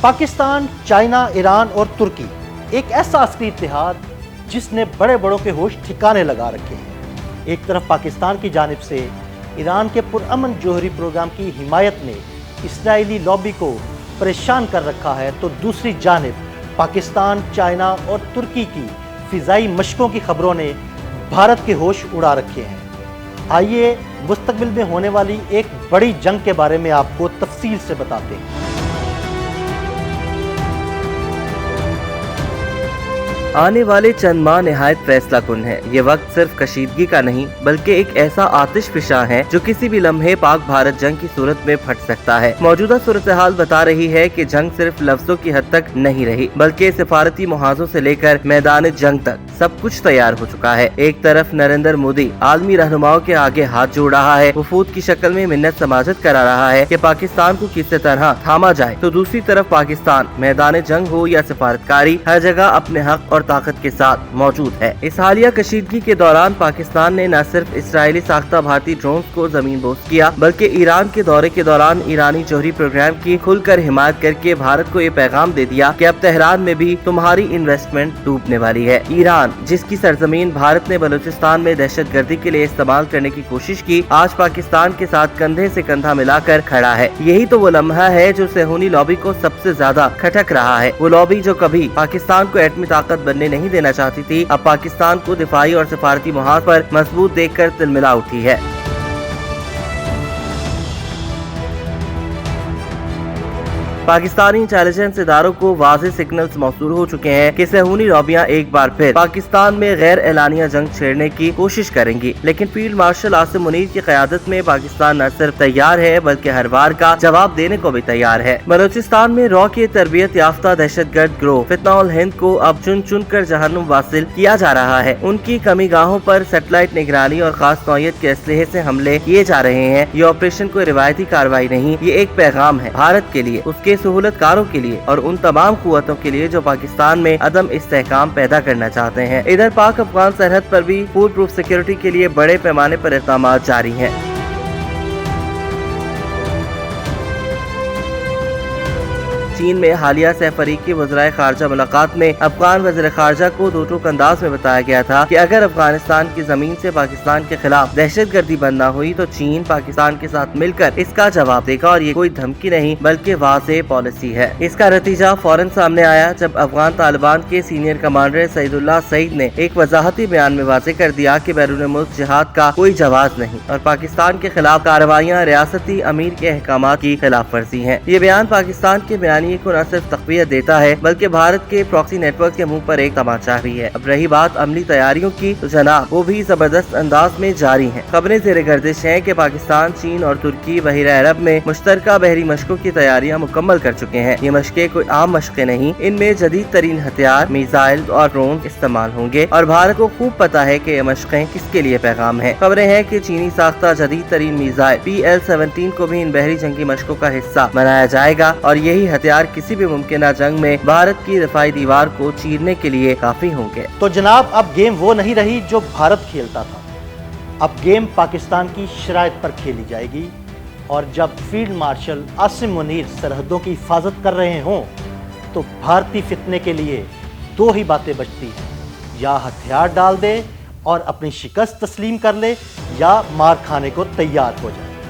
Pakistan, China, Iran और तुर्की एक ऐसा अस्करी इत्तेहाद जिसने बड़े बड़ों के होश ठिकाने लगा रखे हैं। एक तरफ पाकिस्तान की जानिब से ईरान के पुरअमन जौहरी प्रोग्राम की हिमायत ने इसराइली लॉबी को परेशान कर रखा है, तो दूसरी जानिब पाकिस्तान, चाइना और तुर्की की फ़िज़ाई मशकों की खबरों ने भारत के होश उड़ा रखे हैं। आइए मुस्तकबिल में होने वाली एक बड़ी जंग के बारे में आपको तफसील से बताते हैं। आने वाले चंद माह निहायत फैसला कुन है। ये वक्त सिर्फ कशीदगी का नहीं बल्कि एक ऐसा आतिश फिशा है जो किसी भी लम्हे पाक भारत जंग की सूरत में फट सकता है। मौजूदा सूरत हाल बता रही है कि जंग सिर्फ लफ्जों की हद तक नहीं रही बल्कि सिफारती मुहाजों से लेकर मैदान जंग तक सब कुछ तैयार हो चुका है। एक तरफ नरेंद्र मोदी आलमी रहनुमाओं के आगे हाथ जोड़ रहा है, वफूद की शक्ल में मिन्नत समाजत करा रहा है कि पाकिस्तान को किसी तरह थामा जाए, तो दूसरी तरफ पाकिस्तान मैदान जंग हो या सिफारतकारी हर जगह अपने हक और ताकत के साथ मौजूद है। इस हालिया कशीदगी के दौरान पाकिस्तान ने न सिर्फ इसराइली साख्ता भारतीय ड्रोन्स को जमीन बोस किया बल्कि ईरान के दौरे के दौरान ईरानी जौहरी प्रोग्राम की खुलकर हिमायत करके भारत को ये पैगाम दे दिया कि अब तेहरान में भी तुम्हारी इन्वेस्टमेंट डूबने वाली है। ईरान जिसकी सरजमीन भारत ने बलूचिस्तान में दहशत गर्दी के लिए इस्तेमाल करने की कोशिश की, आज पाकिस्तान के साथ कंधे से कंधा मिलाकर खड़ा है। यही तो वो लम्हा है जो सेहूनी लॉबी को सबसे ज्यादा खटक रहा है। वो लॉबी जो कभी पाकिस्तान को एटमी ताकत बनने नहीं देना चाहती थी, अब पाकिस्तान को दिफाई और सिफारती मुहाज पर मजबूत देखकर तिलमिला उठी है। पाकिस्तानी इंटेलिजेंस इदारों को वाज़ेह सिग्नल्स मौसूल हो चुके हैं कि सेहूनी लॉबियां एक बार फिर पाकिस्तान में गैर एलानिया जंग छेड़ने की कोशिश करेंगी। लेकिन फील्ड मार्शल आसिम मुनीर की क़यादत में पाकिस्तान न सिर्फ तैयार है बल्कि हर बार का जवाब देने को भी तैयार है। बलूचिस्तान में रॉ के तरबियत याफ्ता दहशतगर्द ग्रोह फितना उल हिंद को अब चुन चुन कर जहन्नुम वासिल किया जा रहा है। उनकी कमी गाहों पर सेटेलाइट निगरानी और खास नौयत के असलहे से हमले किए जा रहे हैं। ये ऑपरेशन कोई रिवायती कार्रवाई नहीं, ये एक पैगाम है भारत के लिए, उसके सहूलतकारों के लिए और उन तमाम कुव्वतों के लिए जो पाकिस्तान में अदम इस्तेहकाम पैदा करना चाहते हैं। इधर पाक अफगान सरहद पर भी फुल प्रूफ सिक्योरिटी के लिए बड़े पैमाने पर इक़दाम जारी हैं। चीन में हालिया सैफरीकी वज़राए खारजा मुलाकात में अफगान वज़ीर खारजा को दो टूक अंदाज में बताया गया था कि अगर अफगानिस्तान की जमीन से पाकिस्तान के खिलाफ दहशतगर्दी बंद न हुई तो चीन पाकिस्तान के साथ मिलकर इसका जवाब देगा और ये कोई धमकी नहीं बल्कि वाज़ेह पॉलिसी है। इसका नतीजा फौरन सामने आया जब अफगान तालिबान के सीनियर कमांडर सईदुल्लाह सईद ने एक वजाहती बयान में वाज़ेह कर दिया कि बैरून मुल्क जिहाद का कोई जवाब नहीं और पाकिस्तान के खिलाफ कार्रवाइयाँ रियासती अमीर के अहकामात की खिलाफ वर्जी है। ये बयान पाकिस्तान के बयानी को न सिर्फ तक़वियत देता है बल्कि भारत के प्रॉक्सी नेटवर्क के मुंह पर एक तमाचा भी है। अब रही बात अमली तैयारियों की, तो जनाब वो भी जबरदस्त अंदाज में जारी हैं। खबरें ज़ेर गर्दिश हैं कि पाकिस्तान, चीन और तुर्की बहिरा अरब में मुश्तरका बहरी मशकों की तैयारियां मुकम्मल कर चुके हैं। ये मशकें कोई आम मशकें नहीं, इनमें जदीद तरीन हथियार, मिसाइल और ड्रोन इस्तेमाल होंगे और भारत को खूब पता है कि ये मशकें किसके लिए पैगाम है। खबरें हैं कि चीनी साख्ता जदीद तरीन मिसाइल PL-17 को भी इन बहरी जंगी मशकों का हिस्सा बनाया जाएगा और यही हथियार किसी भी मुमकिन जंग में भारत की दिफाई दीवार को चीरने के लिए काफी होंगे। तो जनाब अब गेम वो नहीं रही जो भारत खेलता था, अब गेम पाकिस्तान की शराइत पर खेली जाएगी और जब फील्ड मार्शल आसिम मुनीर सरहदों की हिफाजत कर रहे हों तो भारतीय फितने के लिए दो ही बातें बचती हैं, या हथियार डाल दे और अपनी शिकस्त तस्लीम कर ले या मार खाने को तैयार हो जाए।